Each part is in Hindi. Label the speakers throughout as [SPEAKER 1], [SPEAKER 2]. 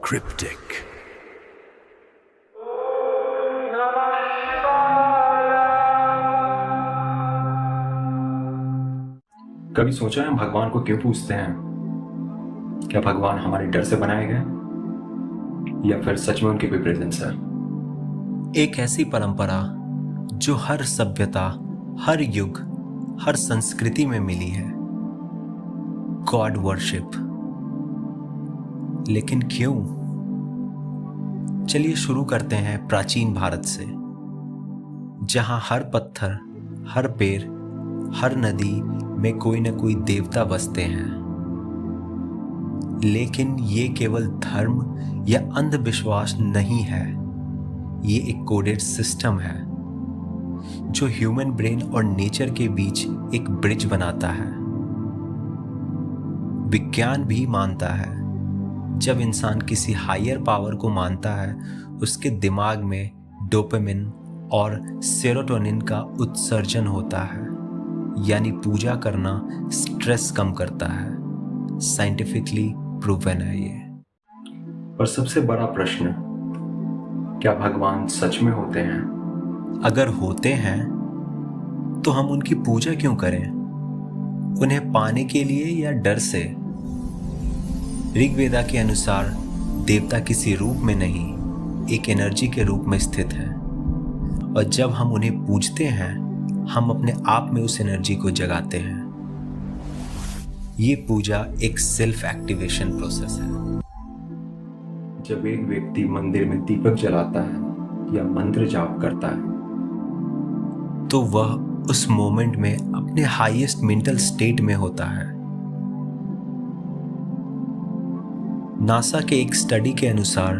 [SPEAKER 1] Cryptic. कभी सोचा है भगवान को क्यों पूछते हैं? क्या भगवान हमारे डर से बनाए गए या फिर सच में उनकी कोई प्रेजेंस है?
[SPEAKER 2] एक ऐसी परंपरा जो हर सभ्यता, हर युग, हर संस्कृति में मिली है, गॉड वर्शिप। लेकिन क्यों? चलिए शुरू करते हैं प्राचीन भारत से, जहां हर पत्थर, हर पेड़, हर नदी में कोई न कोई देवता बसते हैं। लेकिन ये केवल धर्म या अंधविश्वास नहीं है, ये एक कोडेड सिस्टम है जो ह्यूमन ब्रेन और नेचर के बीच एक ब्रिज बनाता है। विज्ञान भी मानता है, जब इंसान किसी हायर पावर को मानता है, उसके दिमाग में डोपामिन और सेरोटोनिन का उत्सर्जन होता है, यानी पूजा करना स्ट्रेस कम करता है। साइंटिफिकली प्रूवन है ये।
[SPEAKER 1] और सबसे बड़ा प्रश्न, क्या भगवान सच में होते हैं?
[SPEAKER 2] अगर होते हैं तो हम उनकी पूजा क्यों करें? उन्हें पाने के लिए या डर से? ऋग्वेदा के अनुसार देवता किसी रूप में नहीं, एक एनर्जी के रूप में स्थित है, और जब हम उन्हें पूजते हैं, हम अपने आप में उस एनर्जी को जगाते हैं। ये पूजा एक सेल्फ एक्टिवेशन प्रोसेस है।
[SPEAKER 1] जब एक व्यक्ति मंदिर में दीपक जलाता है या मंत्र जाप करता है,
[SPEAKER 2] तो वह उस मोमेंट में अपने हाईएस्ट मेंटल स्टेट में होता है। नासा के एक स्टडी के अनुसार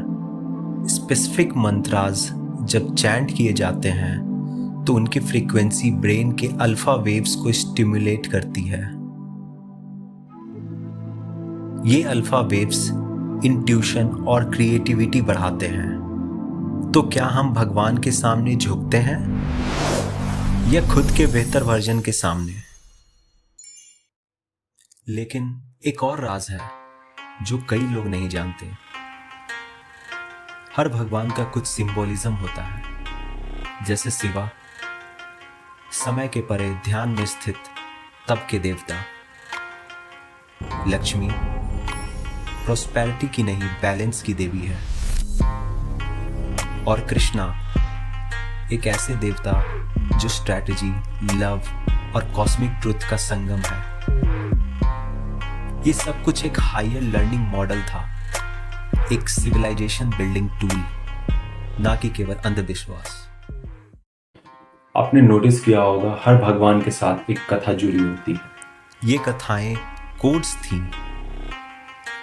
[SPEAKER 2] स्पेसिफिक मंत्रास जब चैंट किए जाते हैं तो उनकी फ्रीक्वेंसी ब्रेन के अल्फा वेव्स को स्टिमुलेट करती है। ये अल्फा वेव्स इंट्यूशन और क्रिएटिविटी बढ़ाते हैं। तो क्या हम भगवान के सामने झुकते हैं या खुद के बेहतर वर्जन के सामने? लेकिन एक और राज है जो कई लोग नहीं जानते। हर भगवान का कुछ सिंबोलिज्म होता है, जैसे शिवा, समय के परे ध्यान में स्थित तप के देवता। लक्ष्मी, प्रोस्पेरिटी की नहीं बैलेंस की देवी है। और कृष्णा, एक ऐसे देवता जो स्ट्रैटेजी, लव और कॉस्मिक ट्रुथ का संगम है। ये सब कुछ एक हायर लर्निंग मॉडल था, एक सिविलाइजेशन बिल्डिंग टूल, ना कि केवल अंधविश्वास।
[SPEAKER 1] आपने नोटिस किया होगा हर भगवान के साथ एक कथा जुड़ी होती है।
[SPEAKER 2] ये कथाएं कोड्स थीं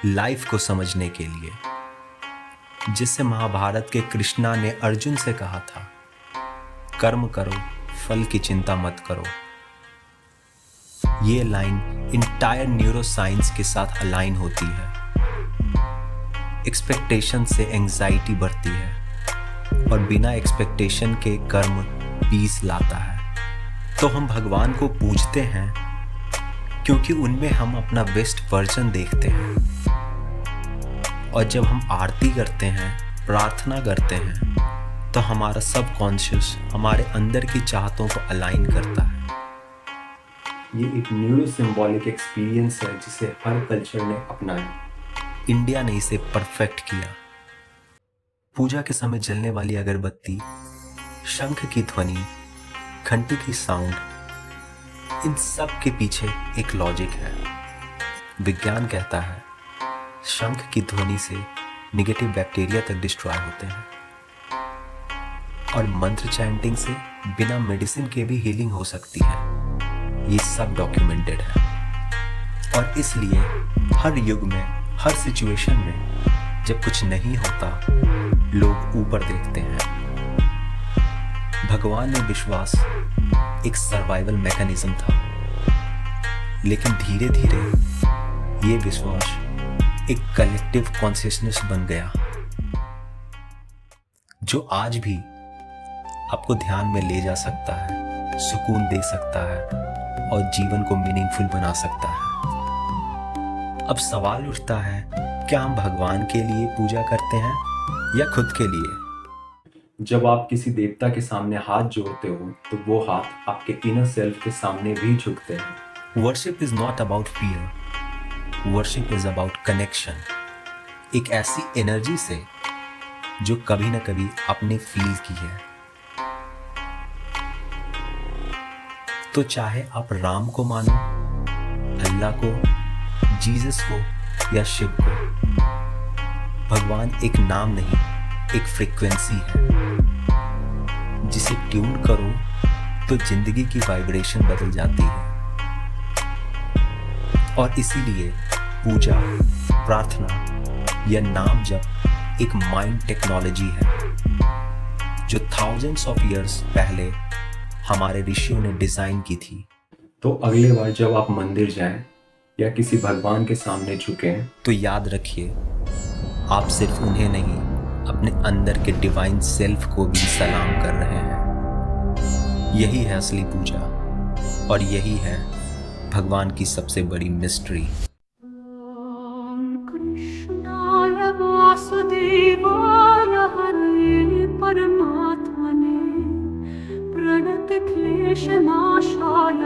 [SPEAKER 2] लाइफ को समझने के लिए, जिससे महाभारत के कृष्णा ने अर्जुन से कहा था, कर्म करो, फल की चिंता मत करो। ये लाइन इंटायर न्यूरो साइंस के साथ अलाइन होती है। एक्सपेक्टेशन से एंजाइटी बढ़ती है और बिना एक्सपेक्टेशन के कर्म पीस लाता है। तो हम भगवान को पूजते हैं क्योंकि उनमें हम अपना बेस्ट वर्जन देखते हैं। और जब हम आरती करते हैं, प्रार्थना करते हैं, तो हमारा सबकॉन्शियस हमारे अंदर की चाहतों को अलाइन करता है।
[SPEAKER 1] ये एक न्यूरो सिंबॉलिक एक्सपीरियंस है जिसे हर कल्चर ने अपनाया।
[SPEAKER 2] इंडिया ने इसे परफेक्ट किया। पूजा के समय जलने वाली अगरबत्ती, शंख की ध्वनि, घंटी की साउंड, इन सब के पीछे एक लॉजिक है। विज्ञान कहता है शंख की ध्वनि से निगेटिव बैक्टीरिया तक डिस्ट्रॉय होते हैं, और मंत्र चैंटिंग से बिना मेडिसिन के भी हीलिंग हो सकती है। ये सब डॉक्यूमेंटेड है। और इसलिए हर युग में, हर सिचुएशन में जब कुछ नहीं होता, लोग ऊपर देखते हैं। भगवान में विश्वास एक सर्वाइवल मैकेनिज्म था, लेकिन धीरे धीरे ये विश्वास एक कलेक्टिव कॉन्शियसनेस बन गया, जो आज भी आपको ध्यान में ले जा सकता है, सुकून दे सकता है और जीवन को मीनिंगफुल बना सकता है। अब सवाल उठता है क्या हम भगवान के लिए पूजा करते हैं या खुद के लिए?
[SPEAKER 1] जब आप किसी देवता के सामने हाथ जोड़ते हो तो वो हाथ आपके इनर सेल्फ के सामने भी झुकते हैं।
[SPEAKER 2] Worship is not about fear, worship is about connection. एक ऐसी एनर्जी से जो कभी ना कभी आपने फील की है। तो चाहे आप राम को मानो, अल्लाह को, जीसस को या शिव को, भगवान एक नाम नहीं, एक फ्रीक्वेंसी है जिसे ट्यून करो तो जिंदगी की वाइब्रेशन बदल जाती है। और इसीलिए पूजा, प्रार्थना या नाम जप एक माइंड टेक्नोलॉजी है जो थाउजेंड्स ऑफ इयर्स पहले हमारे ऋषियों ने डिजाइन की थी।
[SPEAKER 1] तो अगली बार जब आप मंदिर जाएं या किसी भगवान के सामने झुकें
[SPEAKER 2] तो याद रखिए, आप सिर्फ उन्हें नहीं, अपने अंदर के डिवाइन सेल्फ को भी सलाम कर रहे हैं। यही है असली पूजा और यही है भगवान की सबसे बड़ी मिस्ट्री।
[SPEAKER 3] कृष्णाय वासुदेवाय हरे परमात्मने प्रणत क्लेशनाशाय